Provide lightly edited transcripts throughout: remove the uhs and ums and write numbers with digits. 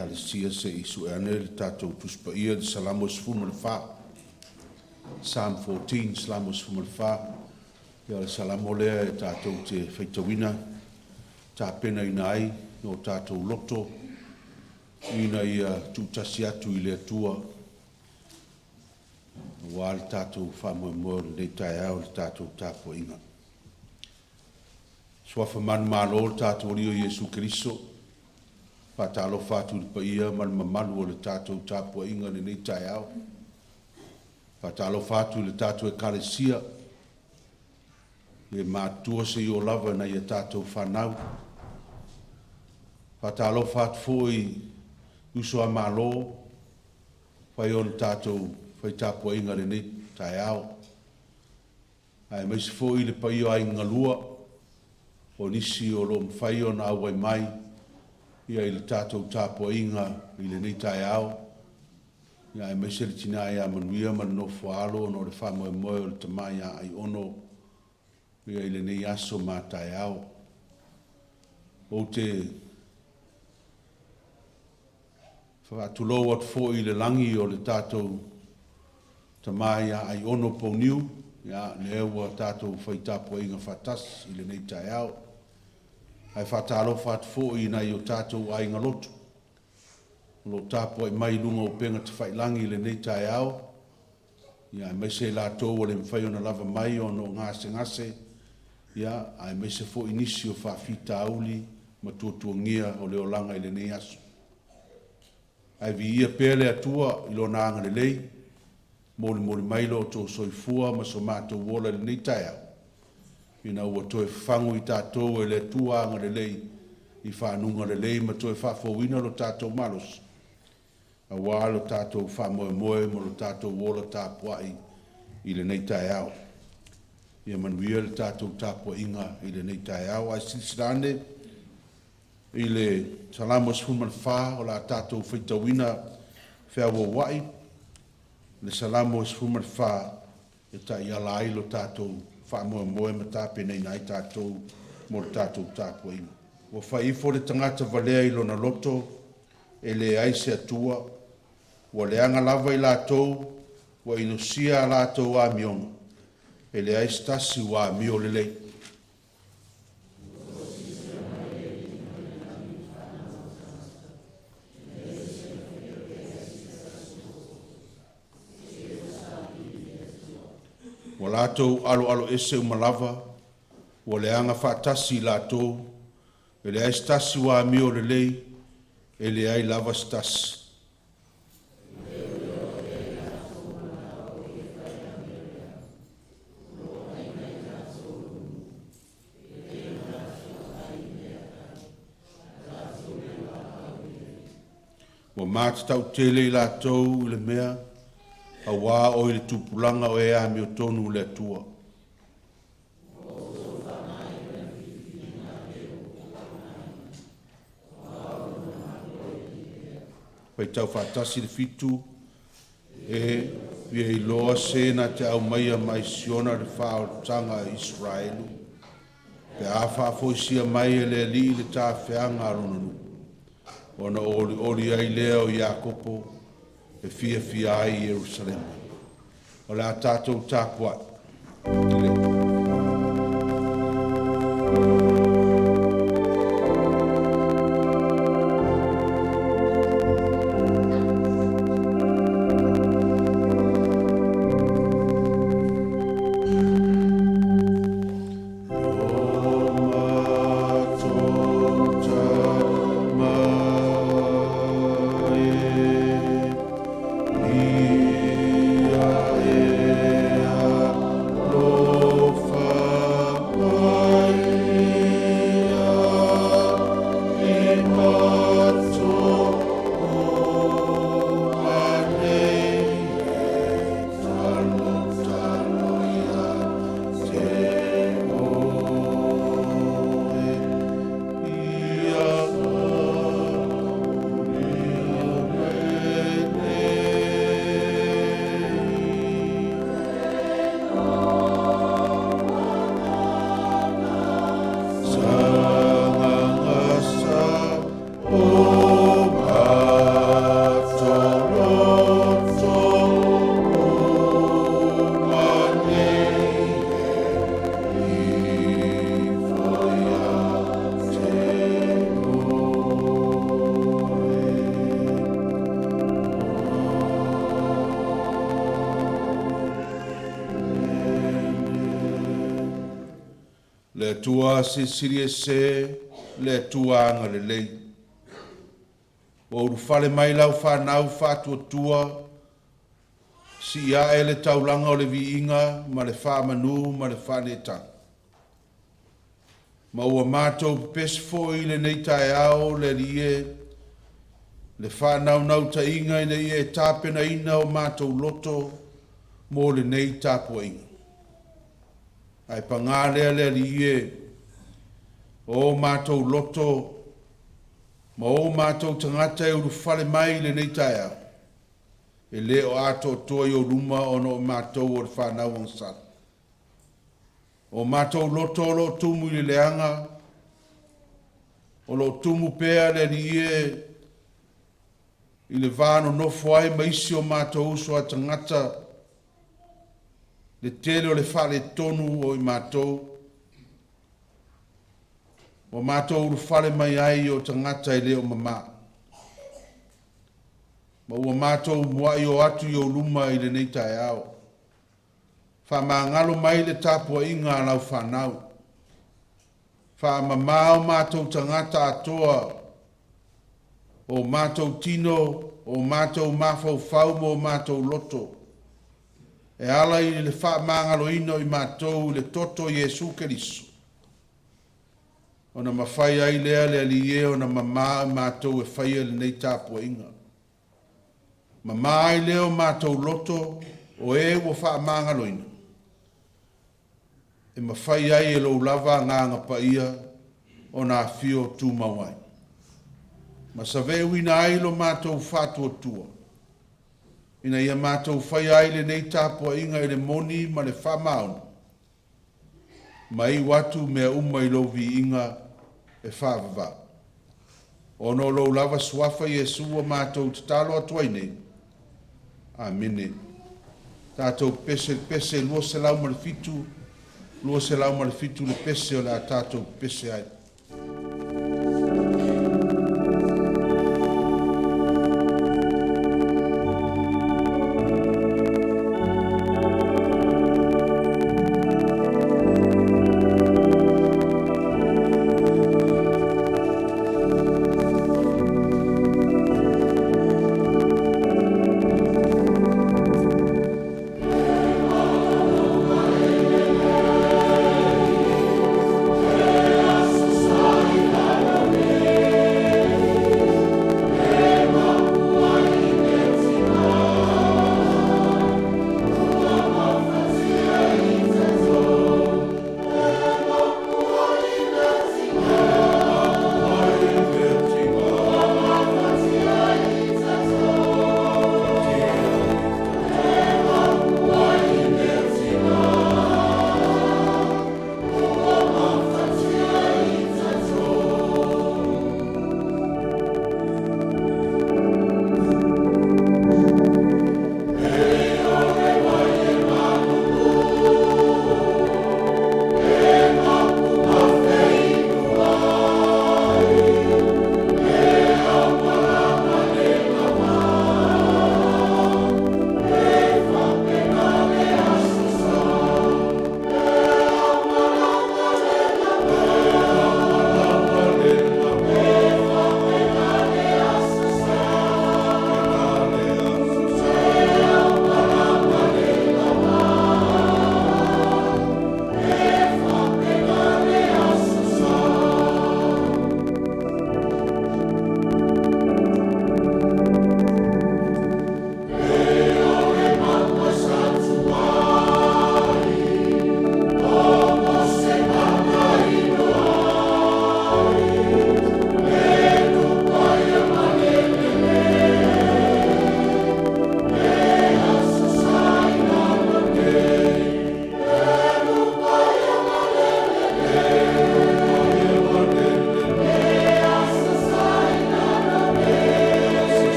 kalesia se isu ane le tātou tuspa ia le salamo sifunu le wha. Psalm 14, salamo sifunu le wha. Ia le salamo lea e tātou te Feitua'i, tā pena ina ai, no tātou loto, ina ia tūtasi atu I le atua. Wā le tātou whamoe le tai au le tātou tāpua inga. Swafa man malo le tātou rio Yesu Keriso, Patalo fatu le paia man mamalu o le tātou tāpua inga le nei tai au. Patalo fatu le tātou e kalesia, le mātua se I o lava na ia tātou whanau. Patalo fatu foi uso a malo, whai on tātou whai tāpua inga le nei tai au. Ai mai se foi le paia ai ngalua, o nisi o lo mwhai o na awai mai, ia I le tātou tāpua inga I le nei tai au. Ia e mai se le tina ia manuia manofo alo no le whamoe moe o le tamai a Aiono. Ia I le nei aso mā tai au. O te whaatulou atu fo I le langi o le tātou tamai a Aiono Pouniu. Ia le ewa tātou whai tāpua inga whatas I le nei tai au. Ai whatalo what fo I na I o tātou ai ngalotu. Lo tāpua I mai lunga o penga te whailangi le nei tai au. Ia mai se lātou o le mwhai o na lava mai o no ngase. Ia ai mai se fo inisi o whawhita auli ma tuatuangia o leo langa I le nei aso. Ai vi ia pele atua I lo naanga le lei. Moli mai lo tō soifua ma so mātou wola le nei tai au. Ina ua toe whangu I tātou e le tuanga le lei I whanunga le lei ma toe whawhawina lo tātou malos. A wā lo tātou whamoe moe mo lo tātou wola tāpuai I le nei tai au. Ia manuia le tātou tāpua inga I le nei tai au. Ai silsilane I le salamo sifunu wha o la tātou Feitua'i whiawa wai. Le salamo sifunu wha e tai ala ai lo tātou whamoe moe ma tāpena I nai tātou mo le tātou tāpua inga. Wa whaifo le tangata valea I lona loto e le aise atua. Wa le anga lava I lātou, wa inosia lātou a mionga. E le aise tasi wa mio le lei. Wa lātou alo ese umalava, wa le anga whaatasi lātou, e le aise tasi wa mio le lei, e le ai lava stasi. Wa mātatau tele I lātou I le mea, a wā o I le tupulanga o e a mi o tonu le atua. Pai tau whātasi le fitu, e via I loa sena te au maia mai siona le whao tanga Israelu. Pe a whaafoisia mai e le li le tā whianga aronanu. Ona oli ai lea o Iakopo e fia ai Jerusalem. O le a tātou tāpua. Yeah. le tua se sirie se, le tua anga le lei. O uru fale mai lau whanau whatua tua, si ia e le taulanga o le viinga, ma le whamanu, ma le whanetang. Ma ua mātou pesfo i le nei tae ao le rie, le whanau nau ta inga i nei e tāpena ina o mātou loto, mō le nei tāpua inga. Ai pangālea le rie, o mātou loto, ma o mātou tangata e uru whale mai le nei tae ao. E le o ato toa i o ruma o no mātou o le whanau ang sara. O mātou loto o lo tumu i le leanga, o lo tumu pēa le rie, i le vāno nofo ai maisi o mātou uso a tangata, le tele o le whale tonu o i mātou, o mātou uru whale mai ai o tangata i leo mama. Ma ua mātou mua i o atu i o luma i le nei tae ao. Wha ngalo mai le tāpua inga lau whanau. Wha mamao mātou tangata atoa, o mātou tino, o mātou mawhau whau mo mātou loto. E ala i le wha ngalo ino i mātou le toto Jesu Keriso. O na mawhai ai lea le alie o na mamao mātou e whaia le nei tāpua inga. Mama ai leo mātou loto o e ua wha ngalo ino. E mawhai ai e lo lava nganga pa ia o nā whio tū mawai. Ma sa vea wina ai lo mātou whātua tua. Ina ia mātou whai ai le nei tāpua inga i le moni ma le whamauna. Ma i watu mea uma i lo vi inga e whāwawā. O no lo lava suafa Jesu o mātou tatalo atuai nei. Amene. Tātou pese lua se lau ma le fitu. Lua se lau ma le fitu le pese o la tātou pese ai. Yes.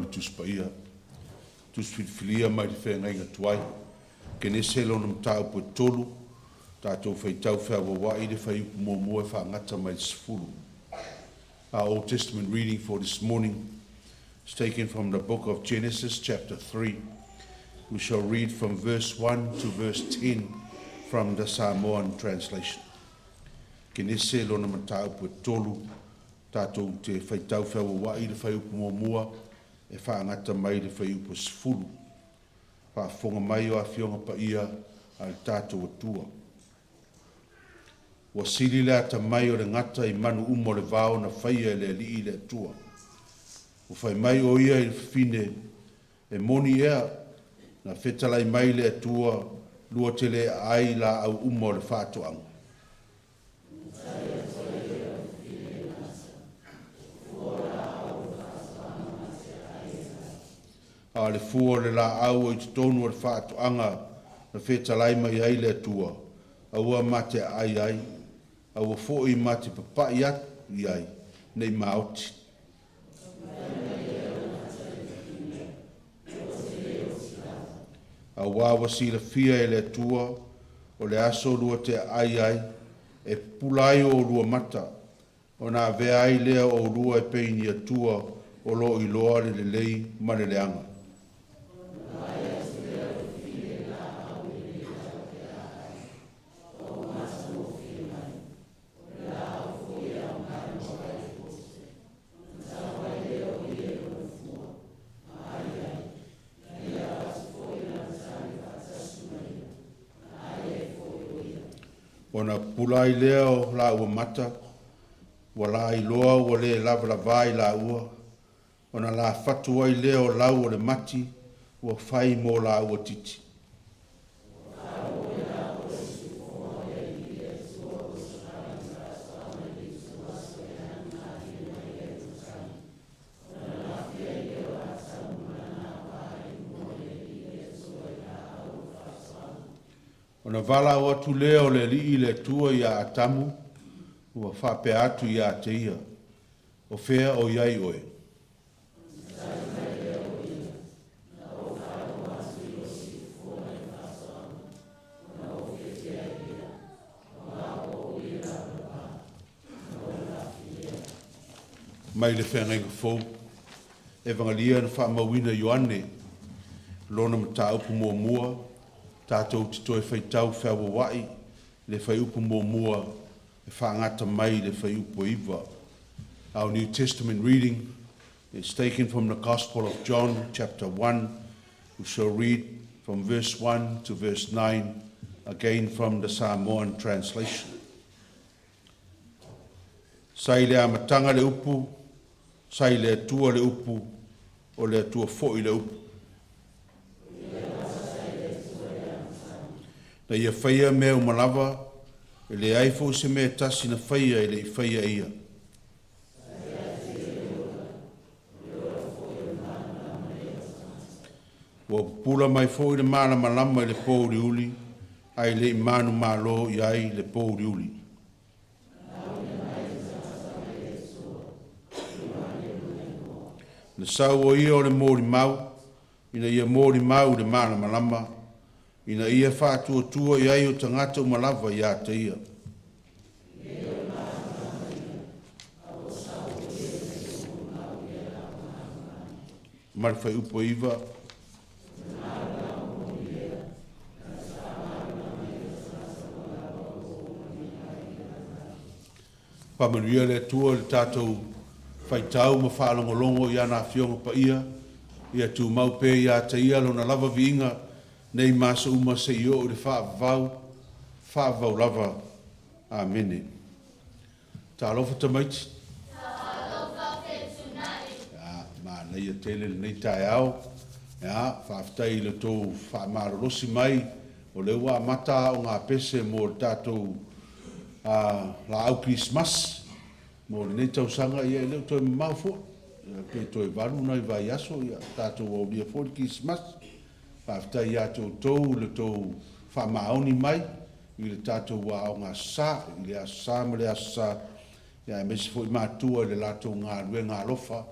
le tuspaia. Tusfilfilia mai le whengainga tuai. Kene selo na mtau po tolu. Tātou whaitau whawawai le whaiupu mō e whaangata mai le sifuru. Our Old Testament reading for this morning is taken from the book of Genesis chapter 3. We shall read from verse 1 to verse 10 from the Samoan translation. Kene selo na mtau po tolu. Tātou te whaitau whawawai le whaiupu mō e whaangata mai le whaiupu sifuru. Whaafonga mai o a whionga pa ia al tātou atua. Wa sili lea ta mai o le ngata I manu umo le vao na whaia le li le atua. O whai mai o ia I fine e moni ea na whetalai mai le atua lua te le ai la au umo le whātoanga. A le fua le la au I te tonu o le whātoanga na whetalai mai ai le atua. Aua mate ai ai. Aua fōi mate papai atu I ai. Nei maoti. Aua wasila fia e le atua. O le aso lua te ai ai. E pulai o lua mata. O nā vea ai lea o lua e peini atua. O lo I loa le lei ma le leanga. Ona pulai leo la ua mata, wa la I loa wa le lava la vai la ua, ona la fatu ai leo lau o le mati, wa fai mo la ua titi. Ona vala o atu leo le li le tua ia atamu, ua whape atu ia te ia, o whea o iai oe. Mai le whenga fōu, evangelia na whamawina Ioane, lona mta upu mua, tātou te toi whaitau whawawai, le whaiupu mua, e whaangata mai le whaiupu iwa. Our New Testament reading is taken from the Gospel of John, chapter 1. We shall read from verse 1 to verse 9, again from the Samoan translation. Sai le amatanga le upu, sai le atua le upu, o le atua fo'i le upu. Na ia whaia mea umalava, e le aifo se mea tasi na whaia e le I whaia ia. Wa pula mai fōi le mana malama I le pōuri uli, ai le imanu malo I ai le pōuri uli. Na sau o ia o le mōri mau, ina ia mōri mau le mana malama, ina ia whātua tua I ai o tangata umalava I a te ia. Mari whai upo iwa. Pamanuia le tua le tātou whaitau ma whaalongolongo I ana whionga pa ia tu mau pe I a te ia lona lava viinga, nei masa uma se I o le whaavau lava. Amene. Ta alofa tamaiti. Ta alofa Featuna'i. Ma nei a tele nei tae au. Whaafitai le tō whaamarolosi mai, o le ua mata o ngā pese mo le tātou la au Christmas. Mo le nei tausanga ia leo toi mau fua. Ke toi valu nai vai aso ia tātou au lia fua Christmas. Whaafitai ia tō le tō whaamaoni mai, I le tātou wa au ngā sā, I le asa ma le asa, ia mesi fo I mātua le lātou ngā rue ngā lofa,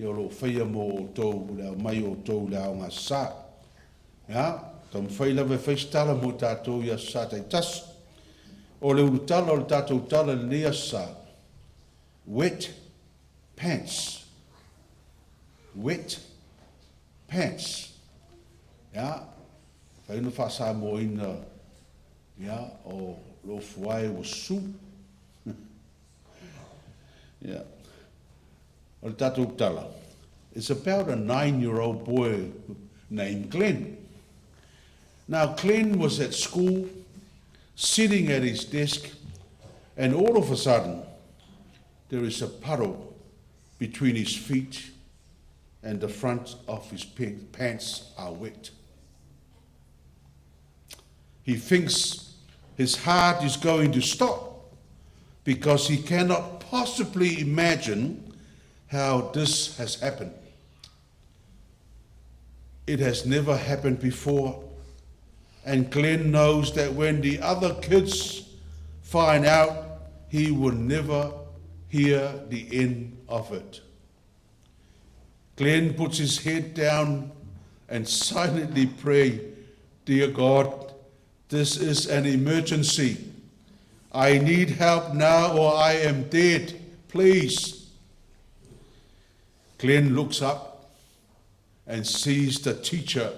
i o lo whaia mo o tau leo mai o tau leo ngā sā. Ia, tam whaila me whaistala mo tātou ia sā taitas. O le urutala o le tātou tala le lea sā. Wet pants. Wet pants. Ia, whaina whasa mo ina ia o lo fuai o su. Yeah. O le tātou tala. It's about a 9-year-old boy named Glenn. Now, Glenn was at school, sitting at his desk, and all of a sudden, there is a puddle between his feet and the front of his pants are wet. He thinks his heart is going to stop because he cannot possibly imagine how this has happened. It has never happened before, and Glenn knows that when the other kids find out, he will never hear the end of it. Glenn puts his head down and silently prays, "Dear God, this is an emergency. I need help now or I am dead, please." Glenn looks up and sees the teacher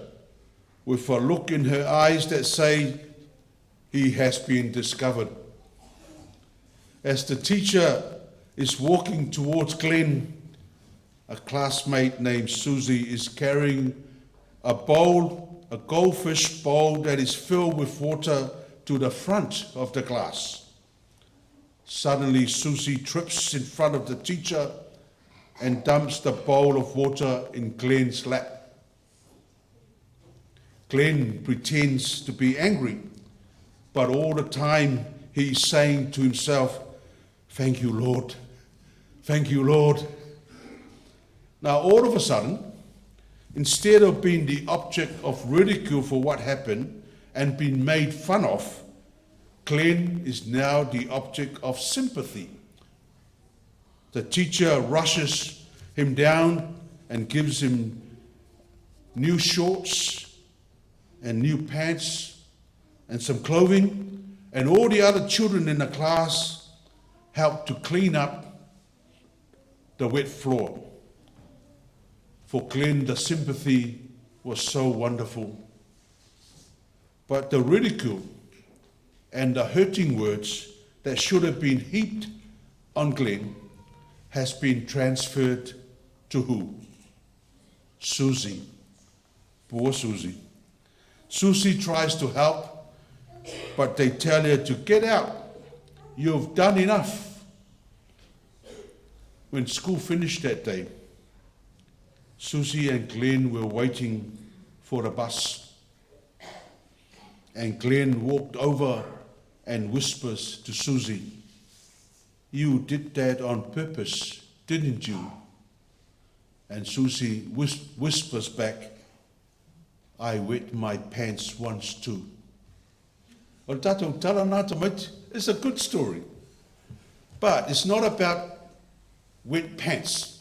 with a look in her eyes that say he has been discovered. As the teacher is walking towards Glenn, a classmate named Susie is carrying a goldfish bowl that is filled with water to the front of the class. Suddenly, Susie trips in front of the teacher and dumps the bowl of water in Glenn's lap. Glenn pretends to be angry, but all the time he's saying to himself, "Thank you, Lord. Thank you, Lord." Now, all of a sudden, instead of being the object of ridicule for what happened and being made fun of, Glenn is now the object of sympathy. The teacher rushes him down and gives him new shorts and new pants and some clothing, and all the other children in the class help to clean up the wet floor. For Glenn, the sympathy was so wonderful. But the ridicule and the hurting words that should have been heaped on Glenn has been transferred to who? Susie. Poor Susie. Susie tries to help, but they tell her to get out. You've done enough. When school finished that day, Susie and Glenn were waiting for the bus. And Glenn walked over and whispers to Susie, "You did that on purpose, didn't you?" And Susie whispers back, "I wet my pants once too." O tātou tala nā tamait, it's a good story. But it's not about wet pants,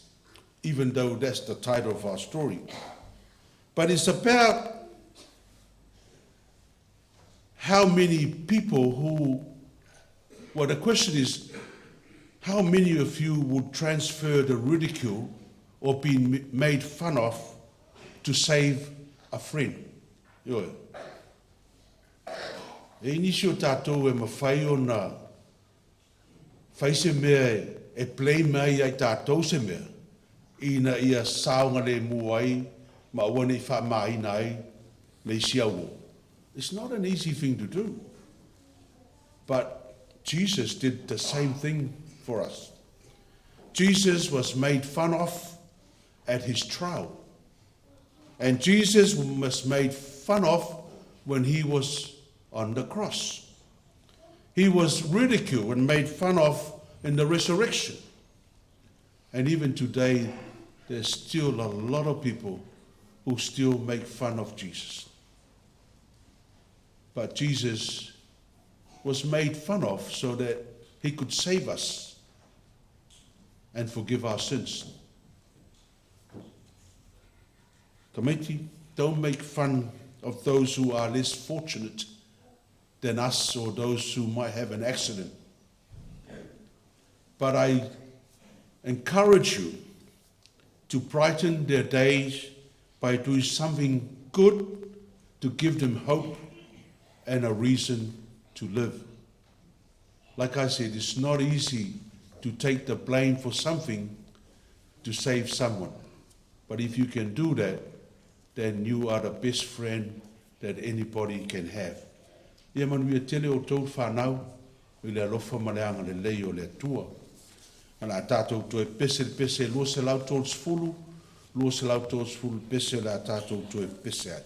even though that's the title of our story. But it's about how many people the question is, how many of you would transfer the ridicule or be made fun of to save a friend? Yo. E nisi o tātou e mawhai o nā whai se mea e play mai ai tātou se mea ina ia saunga le muai ma wane wha mai nai le siawo. It's not an easy thing to do. But Jesus did the same thing for us. Jesus was made fun of at his trial. And Jesus was made fun of when he was on the cross. He was ridiculed and made fun of in the resurrection. And even today, there's still a lot of people who still make fun of Jesus. But Jesus was made fun of so that he could save us and forgive our sins. Committee, don't make fun of those who are less fortunate than us or those who might have an accident. But I encourage you to brighten their days by doing something good to give them hope and a reason to live. Like I said, it's not easy to take the blame for something to save someone. But if you can do that, then you are the best friend that anybody can have. Ia manuia tele o tau whanau, o le alofa maleanga le lei o le atua. Ana tātou toe pese lua se lau tōs fulu, lua se lau tōs fulu pese la tātou toe pese ai.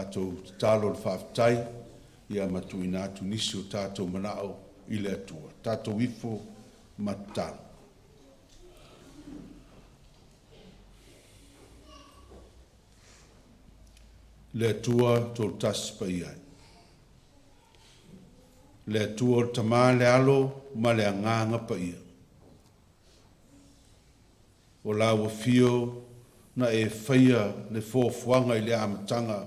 tātou talo le whaafitai, ia matuina atu nisi o tātou manao i le atua. Tātou ifo matalo. Le atua tō tasi pa iai. Le atua o tamā le alo ma le anganga pa ia. O la ua fio na e whaia le fōfuanga i le amatanga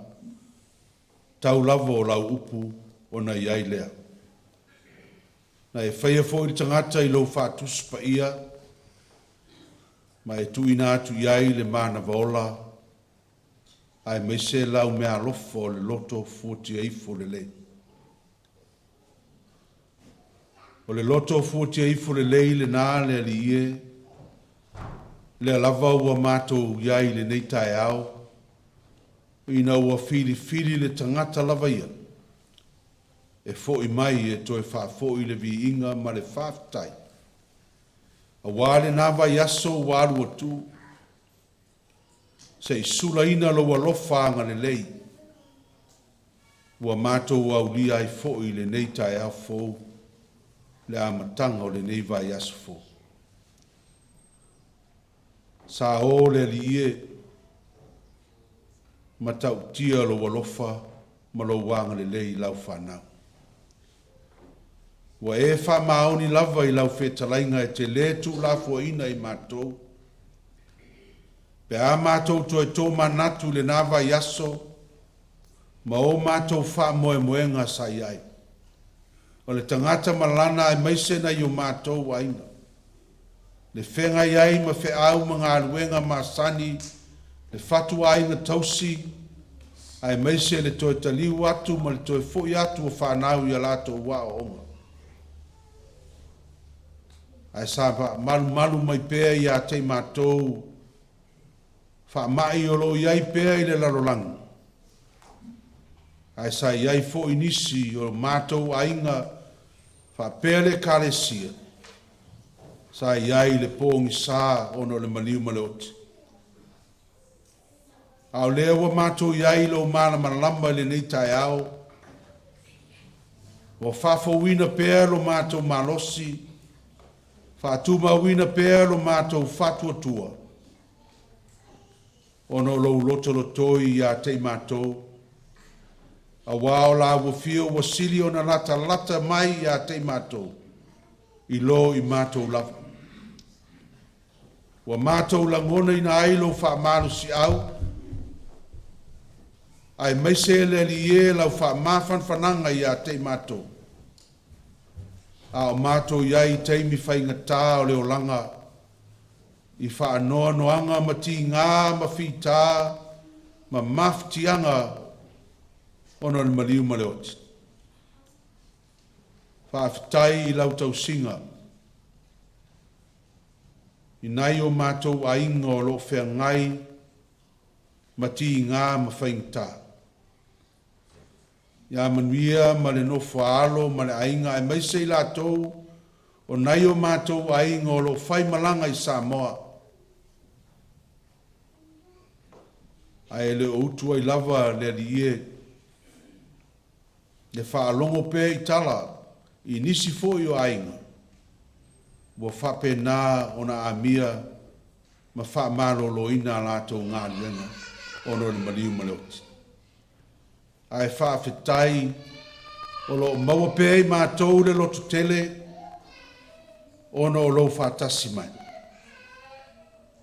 tau lava o lau upu o na iai lea. Na e whaia fō i tangata i lau whātus pa ia ma e tuina atu iai le mana vaola ai meise lau mea lofo le loto 48 le le. O le loto 48 le le le nā le ali ie le lava ua mātou iai le nei tae au ina ua fili le tangata lava ia e fo i mai e toe wha fo i le vi inga ma le whaftai a wale nā vai aso waru atu se i sula ina lo wa lofanga le lei ua mātou au lia i fo i le nei tae au fo le amatanga o le nei vai aso fo sa o le li e matau tia lo walofa ma lo wanga le lei lau whanau. Wa e wha maoni lava i lau whetalainga e te le tu la ina i mātou. Pe a mātou to e tō manatu le nava i aso ma o mātou wha moe moenga sa iai. O le tangata malana e maise na i o mātou waina. Le whenga iai ma whe au ma ngā ruenga ma sani, le whatu ainga tausi, ai meise le toe taliu atu ma le toe fui atu o whanau i alato wa o onga. Ai sāpa malu mai pēa i a te mātou, wha mai o lo iai pēa i le larolangu. Ai sa iai fo inisi o mātou ainga wha pēa le kāresia. Sa iai le pōngi sā ono le maliu maleoti. Au lea wa mātou iai lo mana malamba le nei tae au. Wa whafo wina pēa lo mātou malosi. Whātuma wina pēa lo mātou whatua tua. Ono lo lotolo toi i a te mātou. A wao la wa fio wa sili o na lata mai i a te mātou. I lo i mātou lava. Wa mātou langona ina ailo wha maru si au. Ai meise le li e lau wha mawhanwhananga i a te mātou. A o mātou iai teimi whainga tā o leo langa. I wha anoa noanga ma ti ngā ma whi tā. Ma maftianga ono le maliu ma leoti. Wha awhitai i lau tau singa. I nai o mātou a inga o lo whea ngai ma ti ngā ma whaingta. Ia manuia ma le no whaalo ma le ainga e maise i lātou o nai o mātou a inga o lo whai malanga i Samoa. A e le outua i lava le li e le whaalongo pē i tala i nisi fo i o a inga. Wa whape nā o na amia ma wha maro lo ina lātou ngā luenga o no le maliu maleoti. Ai wha whetai o lo maua pēi mātou le lotu tele o no lo whātasi mai.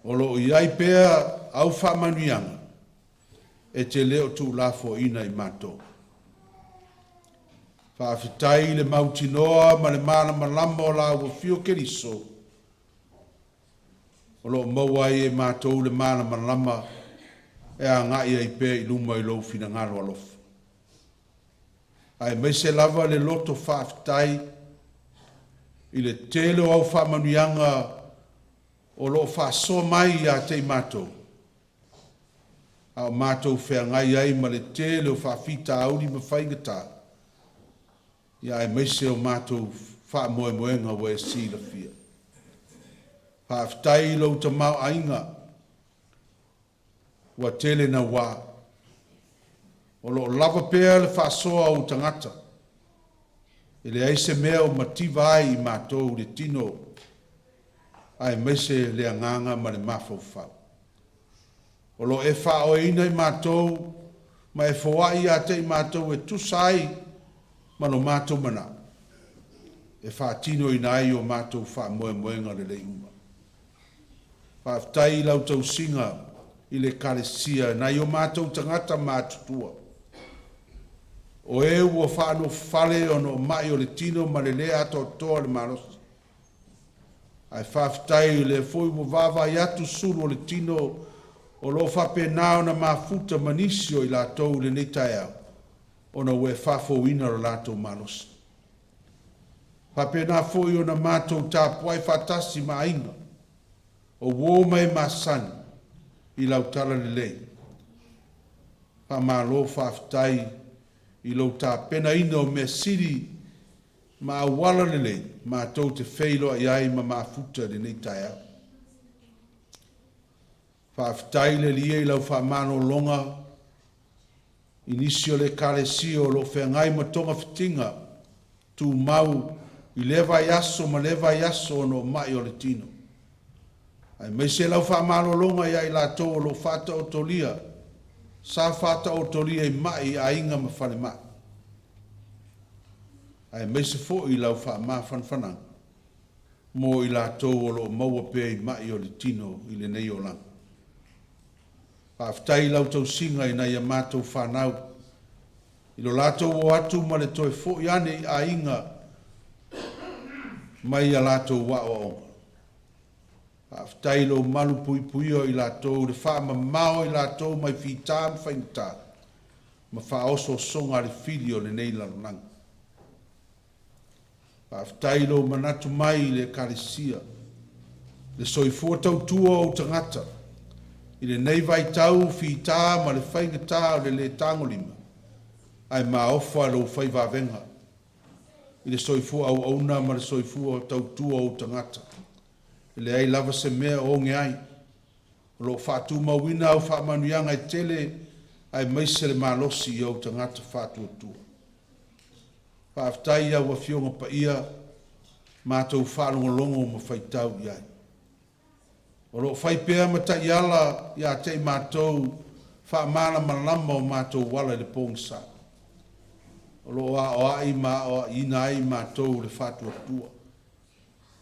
O lo iai pēa au wha manuianga e te leo tū lafo ina i mātou. Whaafetai le mautinoa ma le mana malama o la ua fio keriso. O lo mawai e mātou le mana malama e a ngai ai pē i luma i lou fina ngaro alofa. Ai meise lava le loto whaafetai i le telo au whaamanuianga o lo whaasoa mai a te mātou. A mātou whea ngai ai ma le telo whaafita auri ma whaingata. Ia e meise o mātou wha moe moenga wa e si la fia. Whaaftai lau ta mau ainga wa tele na wā. O lo lava pēa le whaasoa o tangata. E le aise mea o mativa ai I mātou le tino ai mese le anganga ma le mafaufau. O lo e whaoeina I mātou ma e whawai a te I mātou e tusai ma lo mātou mana. E whaatino I nai o mātou wha moe moenga le uma. Whaaftai lau tau singa I le kalesia nai o mātou tangata mātutua. O e ua whaano whale o no mai o le tino ma le lea ato toa le marosi. Ai whaaftai le foi mo vava I atu suru o le tino o lo whapenao na mafuta manisio I la tou le neitai au. O na ue whafo ina o lato marosi. Whapena foi o na mātou tāpuai whatasi ma inga. O wō mai masani I lautala le lei. Whamalo whaaftai I lau tā pena ina o mea siri ma awala le lei ma tau te wheilo I ai ma mafuta le nei tai au. Whaaftai le lia I lau whamano longa inisio le kāresio lo whengai ma tonga whitinga tu mau I lewa yaso ma lewa yaso no mai o le tino. Ai mai se lau whamano longa I ai la tau o lo whata o tolia sa whata o tolia I mai a inga ma whale mai. Ai mai se fo I lau wha whanwhanang mo I la tau o lo maua pe I mai o le tino I le nei o lang. Whaaftai lau tau singa I nai a mātou whanau I lo la tau o atu ma le toi fo I ane a inga mai a la tau wa o onga. Whaaftai lo malu pui pui o I la tau le wha ma mao I la tau mai whita ma whaingta ma wha oso songa le fili o le nei lalananga. Whaaftai lo manatu mai le karesia le soifua tau tua o tangata I le nei vai tau whita ma le whaingta o le tangolima ai ma ofa lo whai vavenga I le soifua au auna ma le soifua tau tua o tangata. Le ai lava se mea o nge ai. Lo whātu mawina au whamanuianga I tele ai maise le malosi I au tangata whātu atua. Whaaftai au a fionga pa ia mātou whālonga longo ma whaitau I ai. O lo whaipea ma ta iala ia te mātou whaamana malama o mātou wala le pōngsa. O lo a ai ma o ina ai mātou le whātu atua.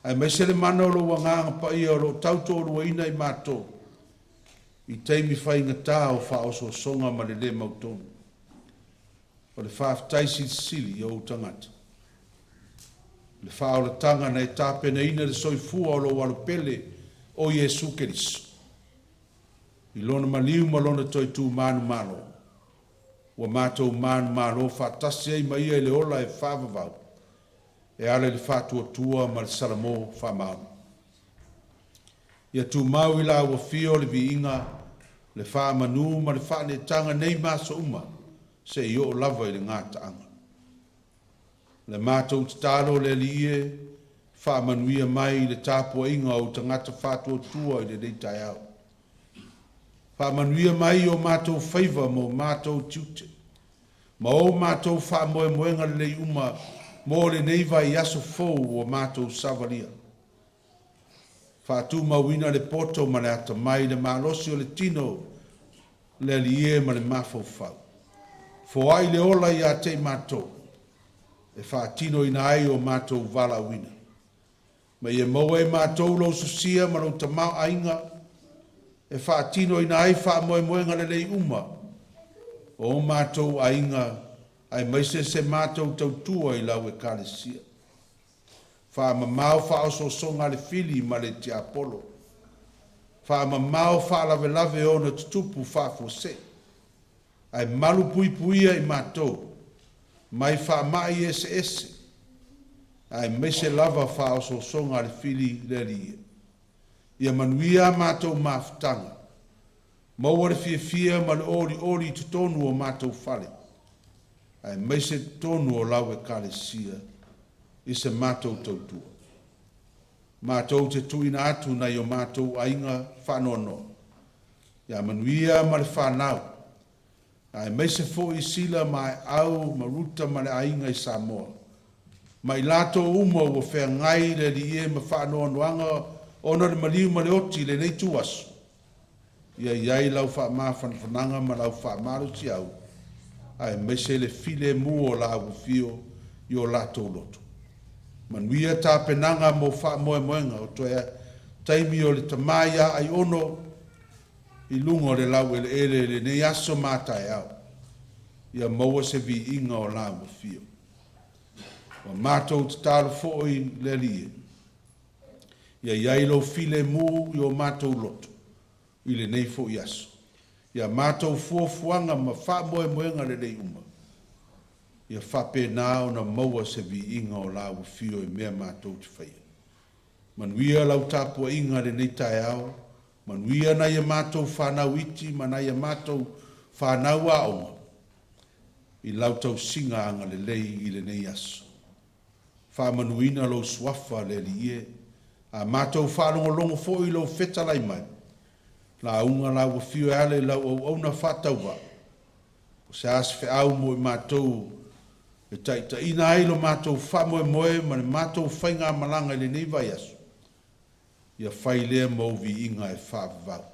Ai mai se le mana o lo wanganga pa ia o lo tauto o lo ina I mātou. I teimi whainga tā o wha oso songa ma le le mautonu. O le whaaftai sili o tangata. Le wha o le tanga nei tāpena ina le soifua o lo walopele o Iesu Keriso. I lona maliu ma lona toi tū manu malo. Wa mātou manu malo whaatasi ei ma ia le ola e whaavavau. E ale le whātua tua ma le salamo whamau. Ia tu mau I la ua fio le vi inga, le whaamanu ma le whaane tanga nei maso uma, se I o lava I le ngāta anga. Le mātou talo le lie, whaamanuia mai le tāpua inga o tangata whātua tua I le deitai au. Whaamanuia mai o mātou whaiva mo mātou tiute, ma o mātou whaamoe moenga le uma, mo le neiva I aso fou o mātou savalia. Whātu mawina le poto ma le ata mai le malosi o le tino le alie ma le mafofau. Fo ai le ola I a te mātou. E whātino ina ai o mātou vala wina. Ma I e maua e mātou lo susia ma lo tamau ainga. E whātino ina ai wha moenga le uma. O mātou ainga ai maise se mātou tautua I lau e kālesia. Wha mamau wha oso songa le fili ma le te apolo. Wha mamau wha lave lave o na tutupu wha fose. Ai malu pui puia I mātou. Mai wha mai ese. Ai maise lava wha oso songa le fili le rie. Ia manuia mātou mafutanga. Maua le fia ma le ori tutonu o mātou whale. Ai maise tonu o lau e kālesia I se mātou tautua. Mātou te tuina atu na I o mātou ainga whanono. Ia manuia ma le whanau. Ai maise fo I sila mai au ma ruta ma le ainga I Samoa. mai lato uma ua whea ngai le li e ma whaanoa noanga ona le maliu ma le oti le nei tuasu. Ia iai lau wha maa whananga ma lau wha maru si au. Ai mese le file mua o la ufio i o lato loto. Manuia tā penanga mo wha moe moenga o toea taimi o le tamaia Aiono i lungo le lau ele le nei aso mātai au. Ia maua se vi inga o la ufio. Wa mātou te tālo fo'i le lie. Ia iai lo file mu i o mātou loto. I le nei fo'i aso. Ia mātou fuafuanga ma wha moe moenga le nei uma. Ia whape nā o na maua se vi inga o la ufio i mea mātou te whaia. Manuia lau tāpua inga le nei tae au. Manuia na ia mātou whanau iti, mana ia mātou whanau aonga. I lau tau singa anga le lei i le nei aso. Whamanuina lo swafa le li e. A mātou whanongo fo i lo fetalai mai. La unga la wafio ale lau au na whataua. O se asfe au mo i mātou. E taitaina ai lo mātou whamoe moe ma le mātou whainga malanga i le nei vai aso. Ia whai lea mauvi inga e whaavau.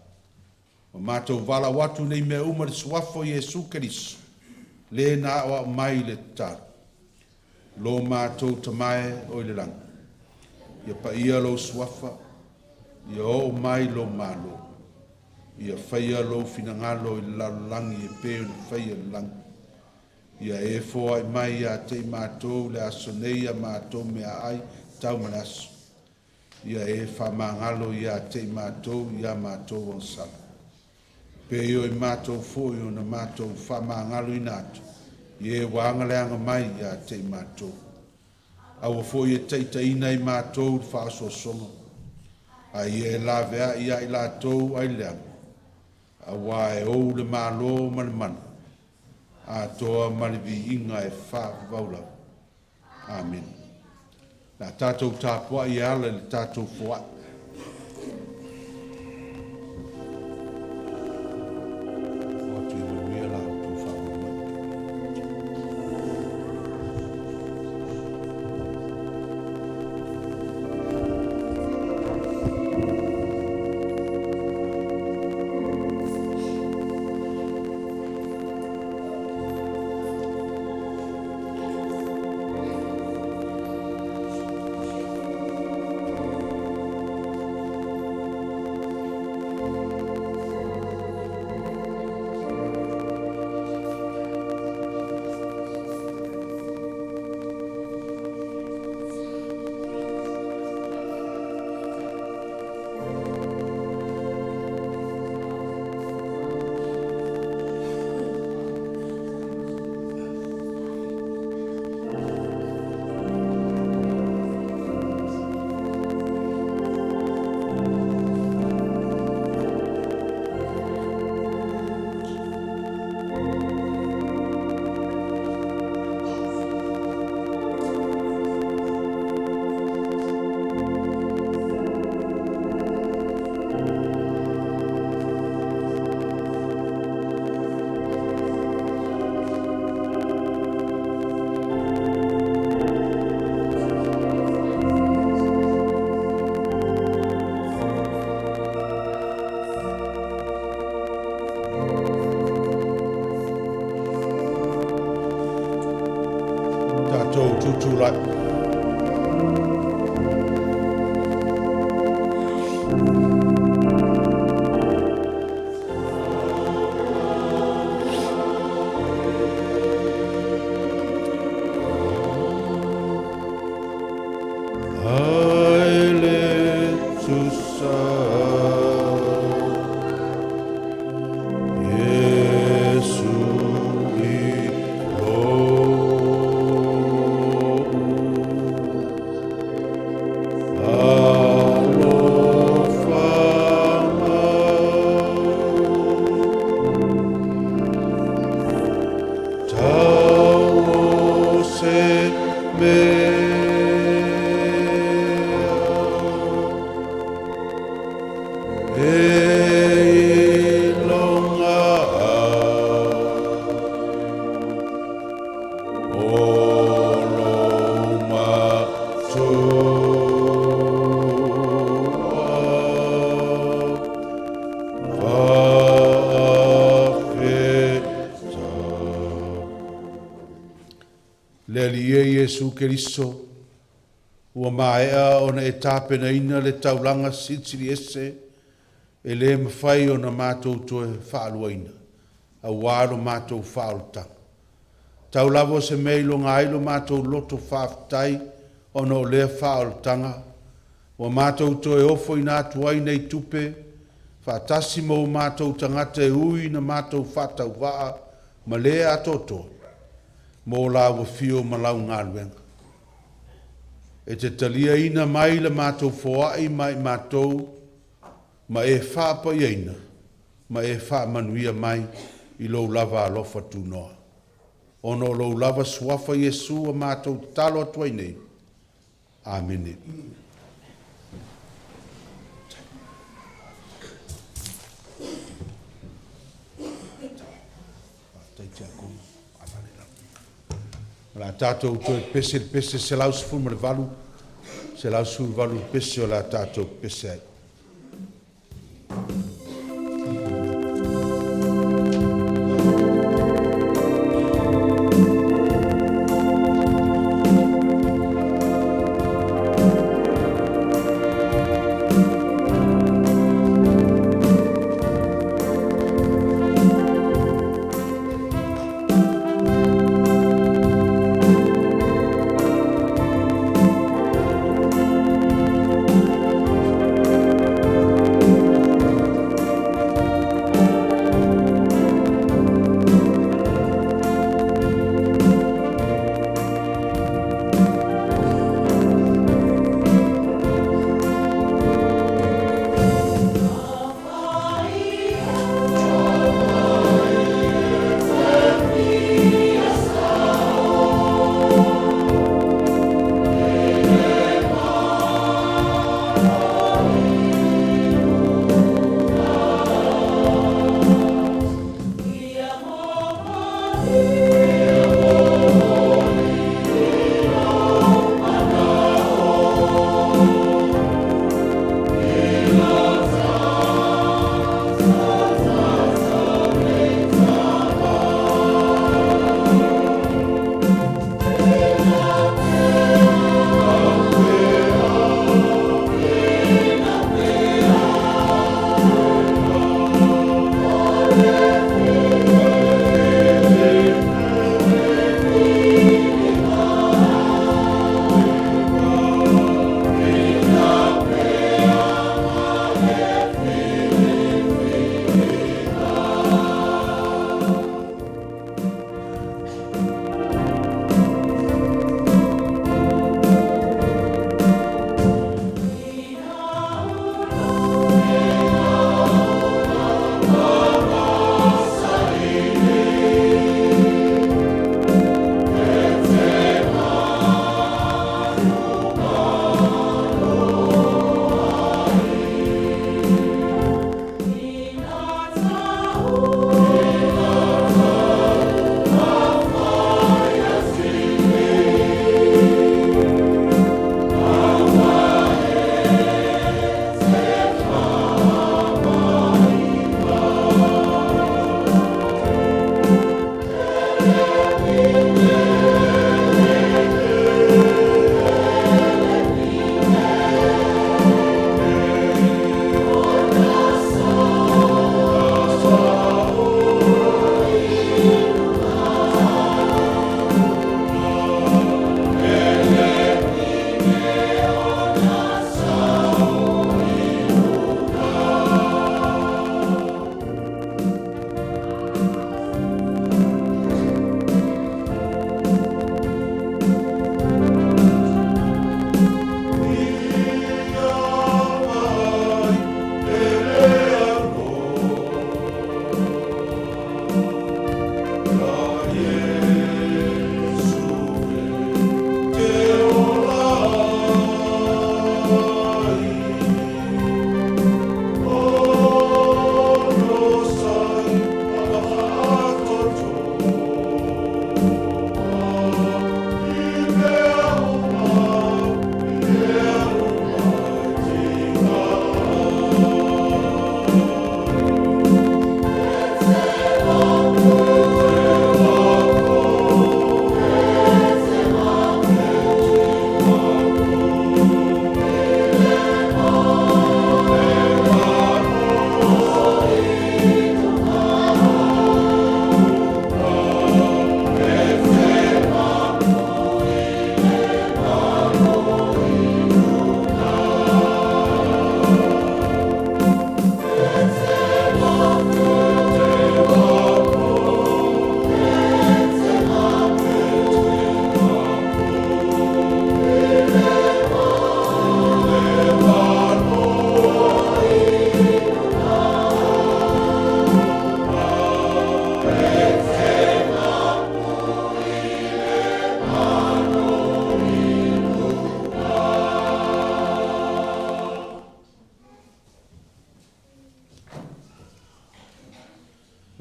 O mātou wala watu nei mea uma le swafo Jesu Keriso. Le na awa mai le taru. Lo mātou tamae o le langa. Ia pa ia lo swafa. Ia o mai lo malo. Ia whaia lo finangalo i lalangi e peo ni whaia langi. Ia e fo ai mai a te mātou le aso nei a mātou mea ai tau manaso. Ia e whamangalo ia te mātou ia mātou on sala. Peo i mātou fo i o na mātou whamangalo i nātou. Ie wanga leanga mai ia te mātou. Awa fo i e Taitaiina i mātou whaaso songa. A ie la vea ia i lātou ai leanga. Awa e ou le mālo mani mana. A toa mani vi inga e whaavaulau. Amen. Na tātou tāpua i ala le tātou fua. Tutu lai. me Iesu Keriso, ua maea ona e tāpenaina le taulanga sitsiri ese, e le mawhai o na mātou toe whaaluaina, a wāro mātou whaalutanga. Tau lavo se meilo ngāilo mātou loto whaafitai, ona o lea whaalutanga, wa mātou toe ofo i nā tuai nei tupe, whaatasi mō mātou tangata e ui na mātou whatau waa, ma lea atoto, mō la wa fio malau ngāruenga. E te talia ina mai le mātou foai mai mātou, ma e whaapa ieina, ma e wha manuia mai i lou lava alofa tūnoa. Ono lou lava suafa Iesu a mātou talo atuai nei. Amene. La tātou toi pese se lau se fulma le valu, se lau su valu pese o la tātou pese ai.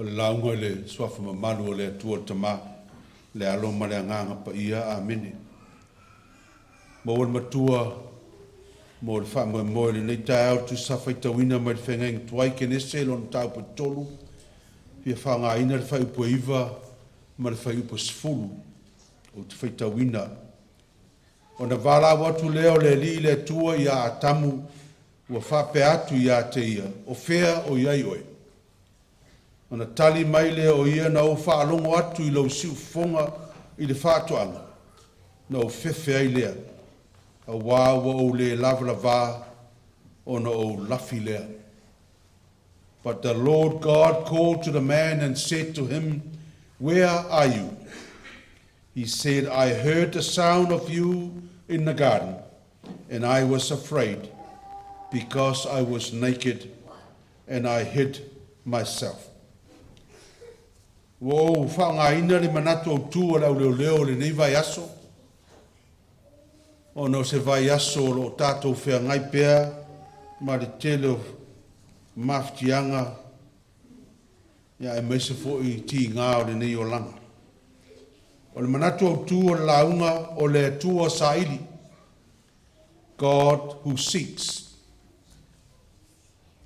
o le launga le swafa mamalu o le atua tama le alo ma le anganga pa ia amene. Mo o le matua mo le wha mo le nei tae au tu sawhai tawina mai le whengeng tuai ke nese lo na tau pa tolu pia wha ngā ina le whai upo iwa ma le whai upo sifuru o te whai tawina. O na wala watu leo le li le tua i a atamu ua whape atu i a te ia o whea o iai oe. O na tali mai le o ia na o whaalongo atu i lau siu fonga i le whaatoanga na o whewhe ai lea. A wāua o le lavalava o na o lafi lea. But the Lord God called to the man and said to him, "Where are you?" He said, "I heard the sound of you in the garden, and I was afraid, because I was naked, and I hid myself." Wo whaangaina le manatu o tua lau leo le nei vai aso. O no se vai aso lo tātou whea ngai pēr, ma le tele maftianga, ia e meise fo i ti ngā o le nei o langa. O le manatu o tua launga o le tua saili, God who seeks.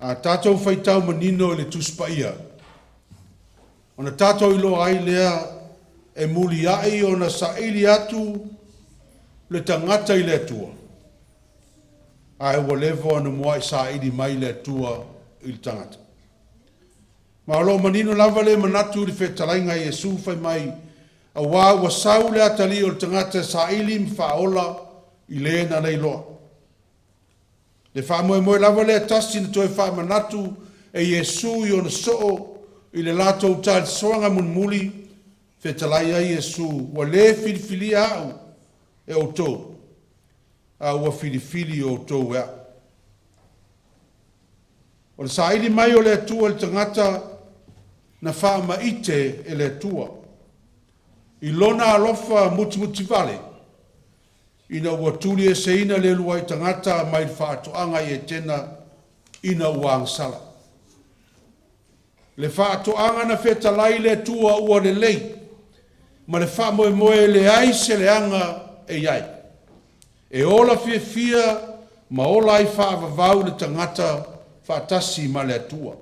A tātou whaitau manino le tuspaia. O na tātou ilo ai lea e muli ai o na saili atu le tangata i le tua. Ai ua levo anu mua i saili mai le tua i le tangata. Ma lo manino lava le manatu le whetalainga i Iesu fai mai a wā ua sau le atali o le tangata saili mwhaola i le na nei loa. Le wha moe lava le atasi na toi wha manatu e Iesu i ona soo i le lātou tāle soanga mun muli whetalai ai Iesu ua le filifili au e o tō. A ua filifili o tō ea. O le saili mai o le atua le tangata na wha maite e le atua. I lona alofa muti vale. Ina ua tuli e seina le luai tangata mai le whaatoanga i e tena ina ua angsala. Le whaatoanga na whetalai le tua ua le lei. Ma le wha moe le ai se le anga e iai. E ola fia ma ola ai whaavavau le tangata whaatasi ma le atua.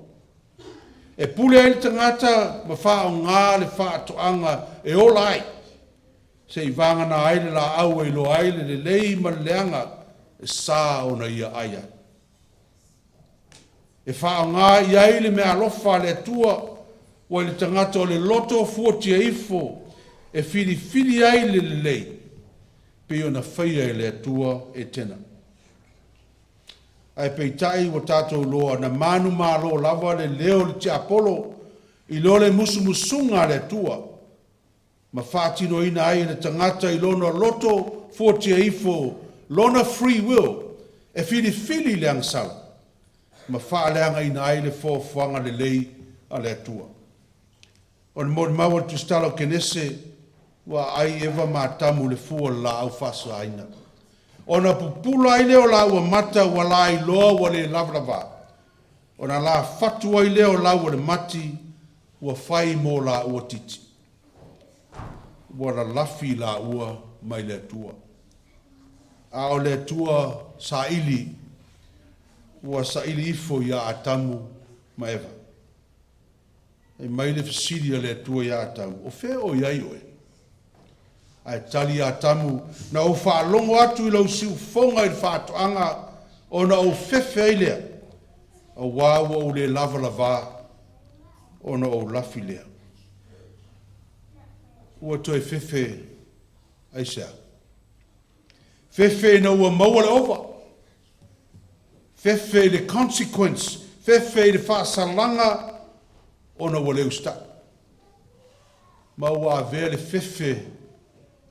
E pule ai le tangata ma wha o ngā le whaatoanga e ola ai. Se i vangana ai le la au e lo ai le lei ma le leanga e sā ona ia aia. E wha o ngā i ai le mea alofa le atua wa le tangata o le loto fuatia ifo e fili ai le lei. Pe ona whaia e le atua e tena. Ai peitai wa tātou loa na manu mālo lava le leo le te apolo i lo le musunga le atua. Ma whātino ina ai le tangata i lona loto fuatia ifo, lona free will, e fili le angsala. Ma whaaleanga ina ai le fōwhanga le lei a le atua. O le mori maua tu stalo kenese, wa ai eva matamu le fua la au fasa aina. Ona pupula ai leo la ua mata wa la ai loa wa le lavrava. Ona la fatu ai leo la ua le mati wa fai mo la ua titi. Wa la lafi la ua mai le atua. A o le atua sa ili wa sa ili ifo ya atamu ma eva. E mai le fasiria le atua ya atamu. O fe o iai oe. Ai tali atamu na o whaalongo atu i lau siu fonga i whaatoanga o na o whewhe ai lea. O wāua o le lava o na o lafi lea. Ua toi whewhe ai sea. Whewhe na ua maua le ova. Whewhe le consequence. Whewhe le whaasalanga o na ua leu sta. Maua a vea le whewhe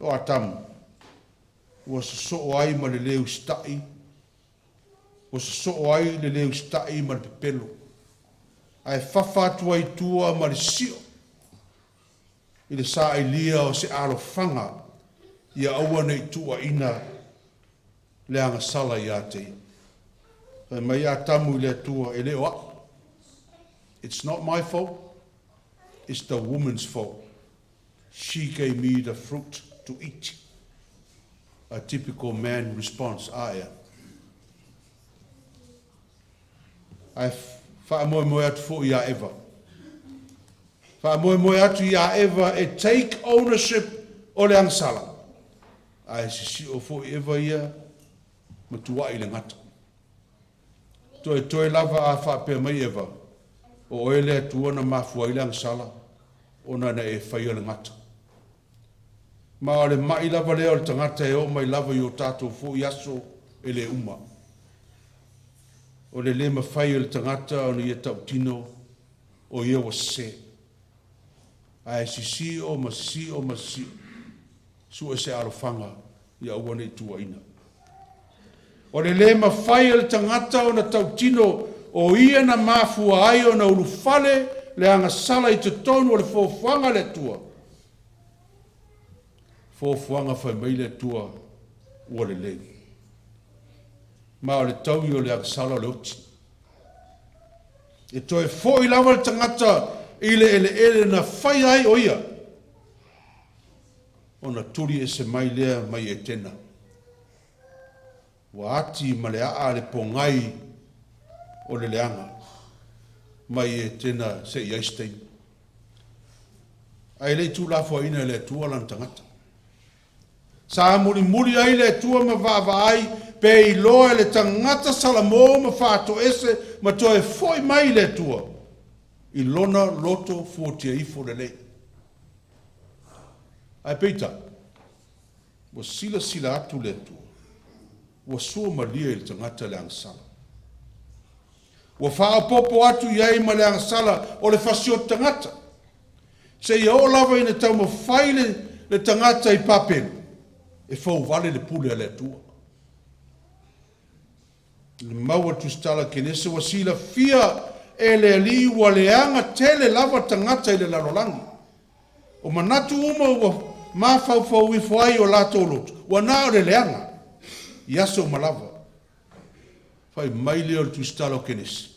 o atamu. Ua so ai ma le leu stai. Ua so ai le leu stai ma le pepelo. Ai whawhatu ai tua ma le sio. I le sa ilia o se alofanga. Ia aua nei tua ina le anga sala i ate. Mai atamu i le tua e leo a. It's not my fault. it's the woman's fault. She gave me the fruit to eat. A typical man response, aia. Ai whaamoe atu fo ia Eva. Whaamoe atu ia Eva e take ownership o le angsala. Ai sisi o fo Eva ia matua i le ngata. Toe lava a whaapea mai Eva. O ele atua na mafua i le angsala. Ona na e whaia le ngata. Ma o le mai lava lea o le tangata e o mai lava i o tātou fo i aso e le uma. O le le mawhai o le tangata o ni e tau tino o ia wa se. Ai si o ma si. Su e se arofanga i a uane i tua ina. O le mawhai o le tangata o na tau tino o ia na mafua ai o na urufale le anga sala i te tonu o le fofuanga le tua. Fofuanga whai mai le tua ua le le. Ma o le tau i o le anga sala o le oti. E toe fo i lava le tangata i le ele na whai ai o ia. O na turi e se mai lea mai e tena. Wa ati ma le a le pongai o le leanga. Mai e tena se i aistein. Ai le tu la fo ina le tua lan tangata. Sa muri ai le tua ma va ai pe i loa le tangata salamo ma fato ese ma toe foi mai le tua. I lona loto fuotia i fo le. Ai peita. Wa sila atu le tua. Wa sua malia i le tangata le angsala. Wa faa popo atu iai ma le angsala o le fasio tangata. Se ia o lava ina tau ma faile le tangata i papelu. E fau vale le pule a le atua. Le maua tustala kenese wa sila fia e le ali wa leanga tele lava tangata i le lalolangi. O manatu uma ua mafau i fuai o lato lotu. Wa nao le leanga. Iaso malava. Fai maile o le tustala kenese.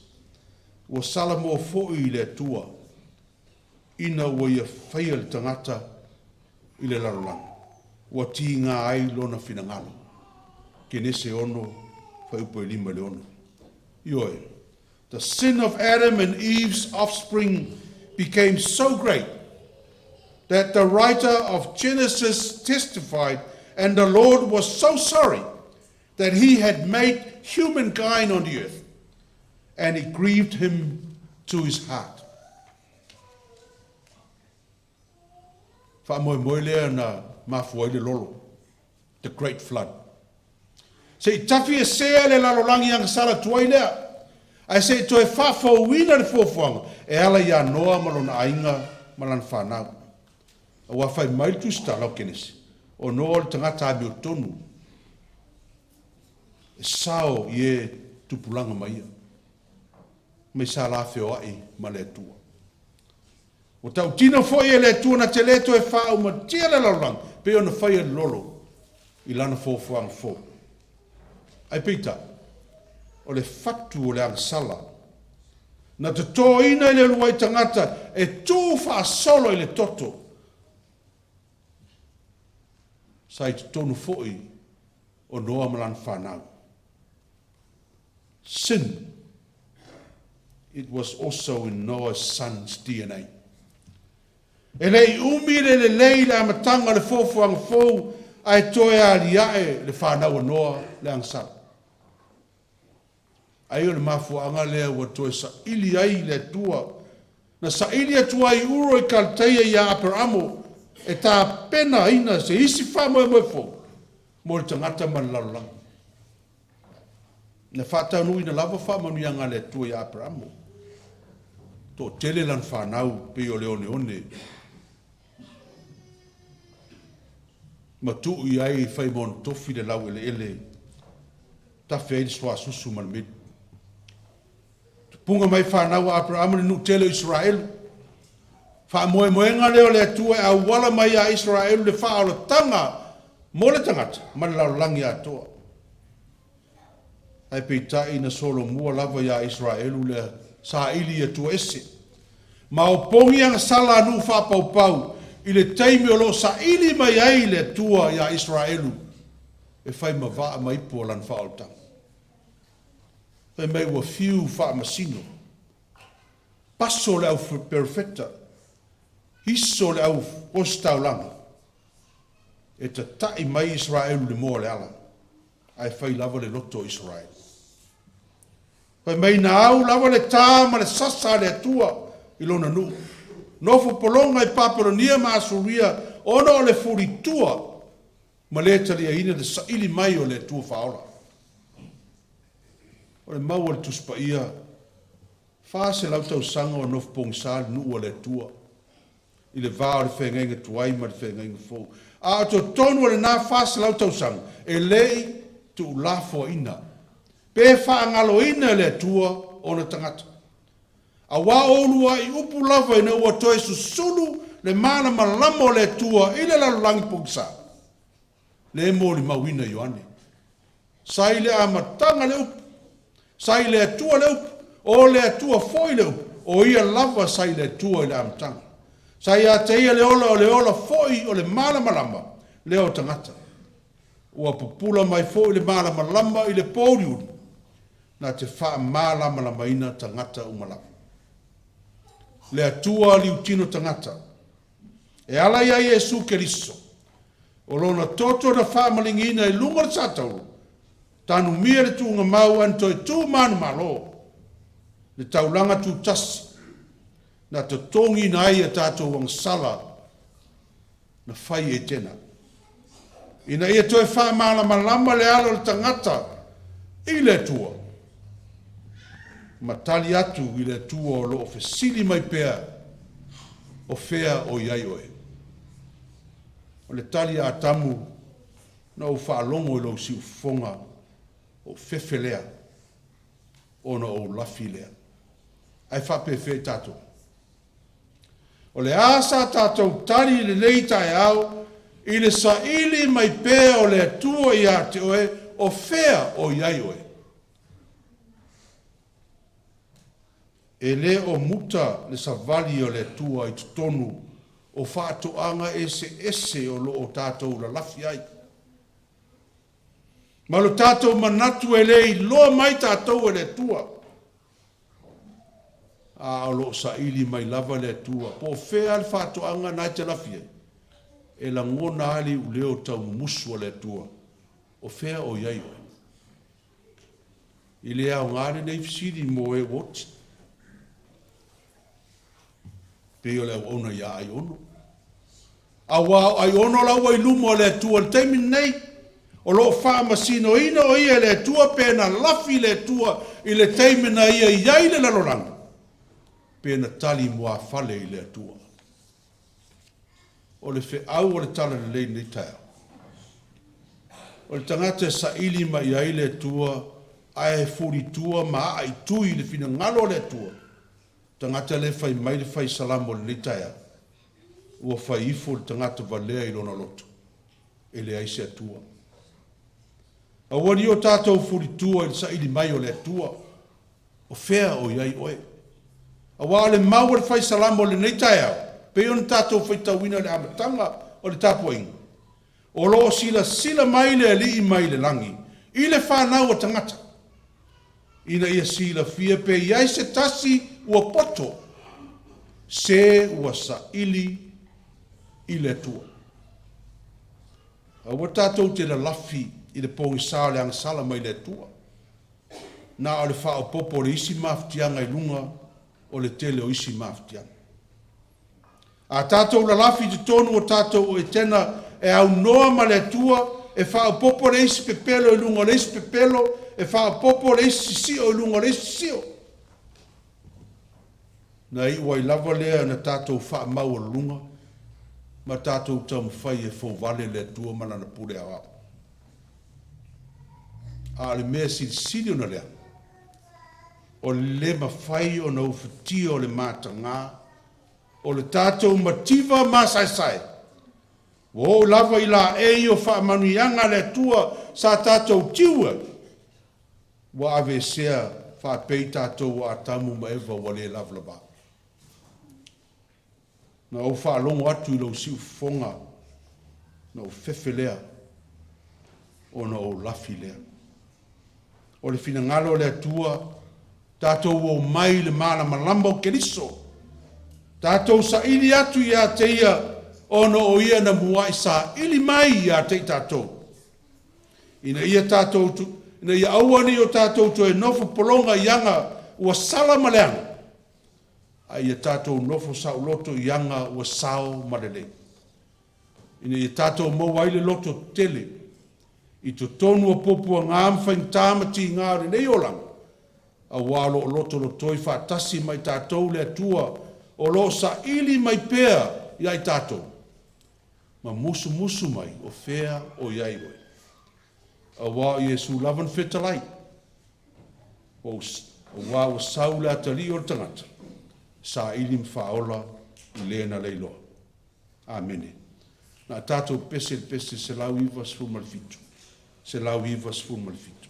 Wa salamo o foi i le atua. Ina wa ia fai le tangata i le lalolangi. Wa tinga ai lona finangalo. Kenese ono fai upo lima le ono. Ioe. The sin of Adam and Eve's offspring became so great that the writer of Genesis testified, and the Lord was so sorry that he had made humankind on the earth, and it grieved him to his heart. Whaamoe lea na mafua le lolo, the great flood. Se tafi e sea le lalolangi ang sala tuai lea. Ai se toe whawhauina le fuafuanga, e ala ia noa malona ainga malan whanau. A wawhai mai tu stala o kenesi, o noa le tangata abi o tonu. E sao ie tupulanga maia. Me sa la feo ai ma le atua. O tau tino foi e le atua na te leto e whau ma tia le lalolangi, pe o na whai e lolo i lana fuafuanga fo. Ai pita, o le fatu o le angsala, na te tō ina i le luai tangata, e tū wha solo i le toto. Sai te tonu foi o noa malan whanau. Sin, it was also in Noah's son's DNA. E lei umire le lei le amatanga le fofuanga fou, ai toe a liae le whanau o Noa le angsala. Ai o le mafuanga lea ua toe sa ili ai le tua. Na sa ili atua i uro i kalteia i a Aperamo, e tā pena ina se isi whamoe moe fo, mo le tangata man lalolang. Na whatau nui na lava whamanu ianga le tua i a Aperamo. Tō tele lan whanau pe o leone one. Ma tuu i ai whai mon tofi le lau ele. Ta whai swa susu man mid. Punga mai whanau a Abraham ni nutele Israel. Wha moenga leo le atua a wala mai a Israel le wha o tanga. Mo le tangata, man lau langi atoa. Ai peitai na solo mua lava ia Israel le sa ili atua ese. Ma o pongi anga sala anu whapau i le teimi o lo sa ili mai ai le tua ia Israelu e whai ma waa mai po lan whaotang. E mai ua fiu wha masino. Paso le au perfecta. Hiso le au ostau langa. E ta tai mai Israelu le moa le ala. Ai whai lava le loto Israel. Whai mai na au lava le tā ma le sasa le atua i lona nu. Nofo polonga i paparonia ma asuria ono o le furitua ma le talia ina le saili mai o le atua whaola. O le maua le tuspa ia wha se lau tau sanga o nofo pongsal nu o le atua i le vāo le whengenga tuai ma le whengenga fō. A to tonu o le nā wha se lau tau sanga e lei tu lafo ina. Pe wha angalo ina le atua o na tangata. A wā olua i upu lava ina ua toe susulu le mana malama o le tua i le lalulangi pokisa. Le mo li mawina Ioane. Sai le amatanga le upu. Sai le atua le upu. O le atua foi le upu. O ia lava sai le atua i le amatanga. Sai a te ia le ola foi o le mana malama. Le o tangata. Ua pupula mai foi le mana malama i le Pouniu. Na te wha malama lama ina tangata umalama. Le atua liutino tangata. E ala ia Iesu Keriso. O lona toto na whamalingina i lunga le satau. Tanu mia le tunga mau anto e tū manu malo. Le taulanga tū tasi. Na te tongi na ai a tātou wang sala. Na whai e tena. Ina ia toi whamala malama le alo le tangata. I le tua. Matali atu i le tua o lo fesili mai pea o fea o iai oe. O le tali a tamu na o whaalongo i lo si ufonga o fefelea o na o lafilea. Ai whapefe tato. O le asa tatou tali le leitai au i le saili mai pea o le atua i a te oe o fea o iai oe. E le o muta le savali o le tua i tonu o whaatoanga ese o lo o tātou la lafi ai. Ma lo tātou manatu e le i loa mai tātou e le tua. A o lo sa ili mai lava le tua. Po whea le whaatoanga nai te lafi ai. E la ngona ali u leo tau musu o le tua. O whea o iai oe. I le au ngāre nei fisiri mo e wot. Pe o le au ona ia Aiono. A wā Aiono la ua i lumo le tua le teimi nei. O lo wha masino ina o ia le tua pe na lafi le tua i le teimi na ia iai le laloranga. Pe na tali mua fale i le tua. O le fe au o le tala le lei nei taia. O le tangata sa ili ma iai le tua ai furi tua ma ai tui le fina ngalo le tua. Tangata le fai mai le fai salamo le taia. Ua fai ifo le tangata valea i lona lotu. E le aise atua. A wani o tātou furi tua i sa ili mai o le atua. O fea o iai oe. A wā le mau le fai salamo le nei taia. Pe on tātou fai tauina le amatanga o le tāpua inga. O lo sila mai le ali mai le langi. I le whanau o tangata. Ina ia sila fia pe iai se tasi ua poto. Se ua sa ili i le tua. A ua tātou te la lafi i le pongi sao le angasala mai le tua. Na o le whao popo le isi maftianga i lunga o le tele o isi maftianga. A tātou la lafi te tonu o tātou o e tena e au noa ma le tua e whao popo le isi pepelo i lunga le isi pepelo e wha popo le isi sio lunga le isi sio. Na i wai lava lea na tātou wha mau o lunga, ma tātou tamu whai e fō vale le tua mana na pure awa. A le mea siri na lea. O le ma whai o na uwhiti o le mata ngā, o le tātou mativa ma sai. Wo lava i la e o wha manuianga le tua sa tātou tiua. Wa ave sea fa pei tātou a tamu ma ewa wale lavlaba. na o whaalongo atu I lau siu fonga, na o fefe lea, o na o lafi lea. O le fina ngalo le atua, tātou o mai le mana malamba o keriso, tātou sa ili atu ia te ia, o na o ia na mua sa ili mai ia te tātou. Ina ia tātou tu, ina ia auani o tātou tu e nofo polonga ianga ua sala maleanga. A ia tātou nofo sa uloto ianga ua sao malele. Ina ia tātou mauaile loto tele. I to tonu a popua ngām whaintamati ngāre nei olang. A walo o loto lo toi whātasi mai tātou le atua o lo sa ili mai pēa iai tātou. Ma musu musu mai o whea o iai oi. A wā Iesu lawan whetalai. O wā o saule atali o tangata. Sa ilim whaola I lena leiloa. Amene. Na tātou pese se lau iwa sfumal fitu. Se lau iwa sfumal fitu.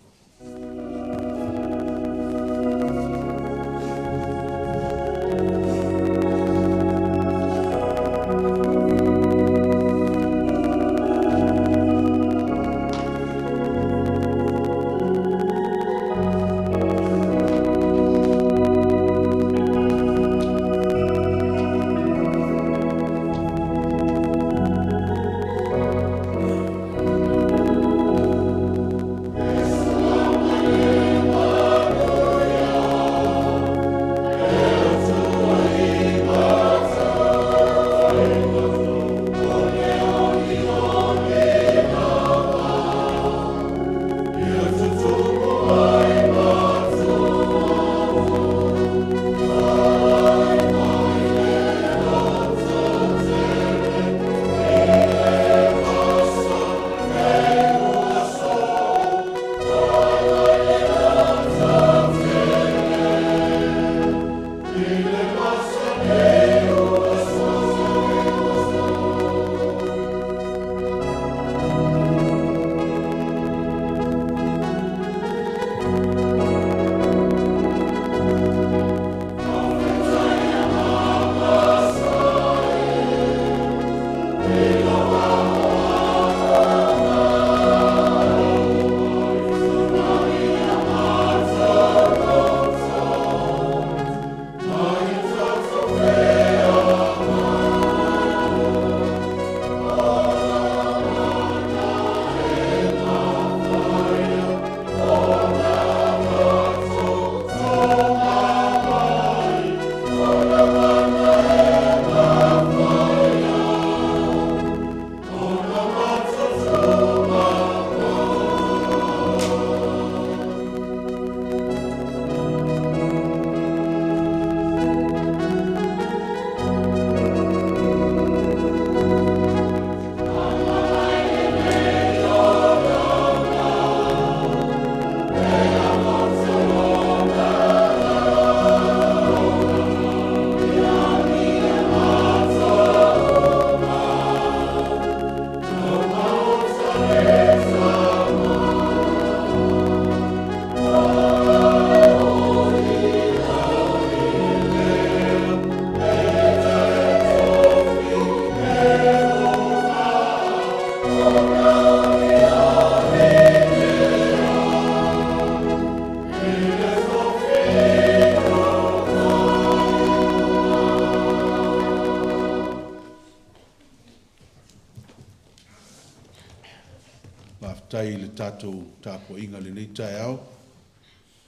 tai le tātou tāpua inga le nei tai au,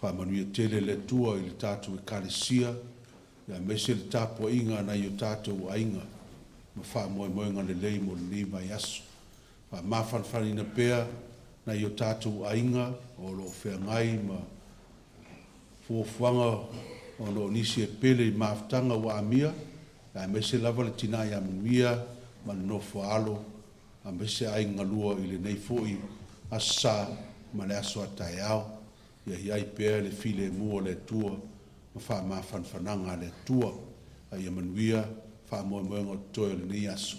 whamanuia tele le tua I le tātou e kālesia, ia mese le tāpua inga na I o tātou ainga, ma wha moe moenga le lei mo le nei mai aso, wha mawhanwhani na pēr na I o tātou ainga, o lo whea ngai ma fuafuanga o lo nisi e pele I maftanga wa amia, ia mese lava le tina I amanuia, ma le nofo alo, a mese ainga lua I le nei fui, asa ma le aso atai au, ia iai pēr le file mua le tua, ma wha mawhanwhananga le tua, a ia manuia, wha moe moenga o toi le nei aso,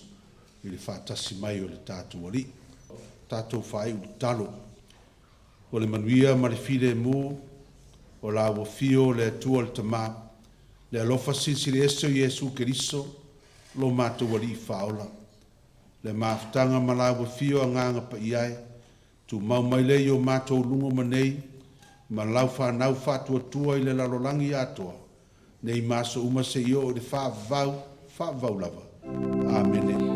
I le whatasi mai o le tātou ali. Tātou whai u talo, o le manuia ma le file mua, o la wafio le tua le tama, le alofa sinsi le eso Iesu Keriso, lo mātou ali whaola. Le mafutanga malawa fio a nganga pa iai, tu mau mai lei o mātou lungo manei, ma lau whanau whatua tua i le lalolangi atoa, nei maso uma se io o le wha vau lava. Amen.